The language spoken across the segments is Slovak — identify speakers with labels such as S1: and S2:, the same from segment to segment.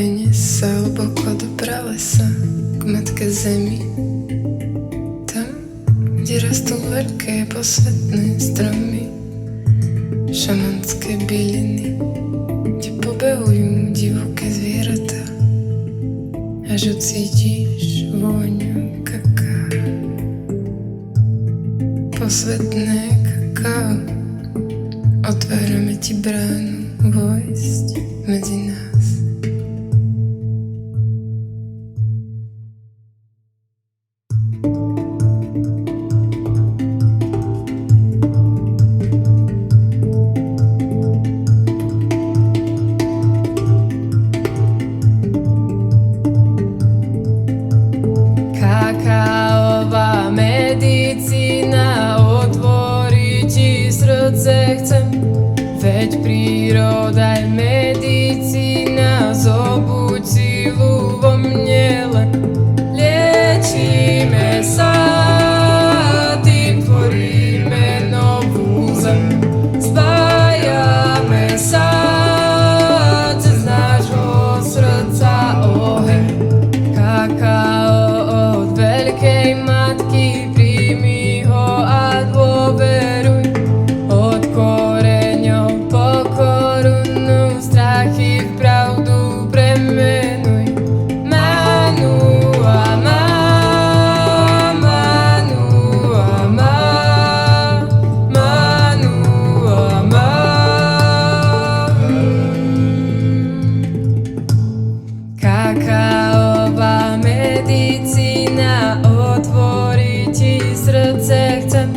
S1: Prenies sa hlboko do pralesa k matke zemi. Tam, kde rastú veľké posvetné stromy, šamanské byliny, kde pobehujú divoké zvieratá, až ucítiš vôňu kaká. Posvetné kakao, otvárame ti bránu vojsť medzi nás. Kakaová medicína, otvorí ti srdce chcem, veď príroda je medicína, zobuď silu vo mne len. Liečíme sa, tým tvoríme novú zem, spájame sa cez nášho srdca oheň. Kakao od veľkej matky, príjmi ho a dôveruj. Od koreňov po korunu, strachy v pravdu premenuj. Manu a má, manu a má, manu a má. Kakaová medicína, otvorí ti srdce chcem,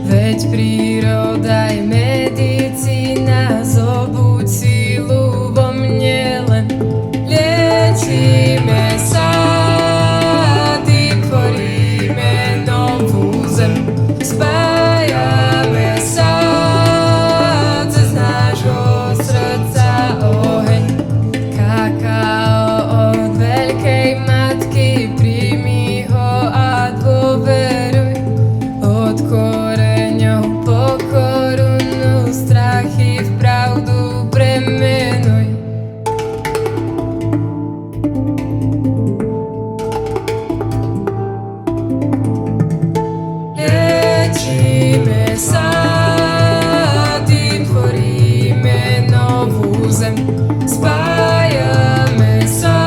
S1: veď príroda je medicína, zobuď silu vo mne len. Liečíme sa, tým tvoríme novú zem, spájame sa cez nášho srdca oheň. Kakao od veľkej matky, príjmi ho a dôveruj. Od koreňov po korunu, strachy v pravdu premenuj. Liečíme sa, tým tvoríme novú zem, spájame sa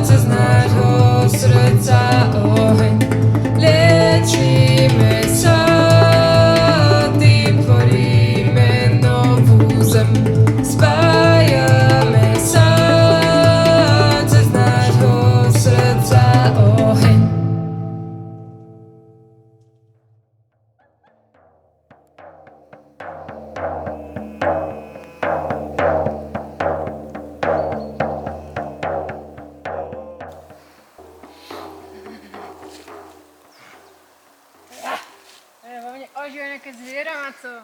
S1: cez nášho srdca oheň. Liečíme sa, tým tvoríme novú zem, spájame sa cez nášho srdca oheň.
S2: Vo mne ožije nejaké zviera, Maco.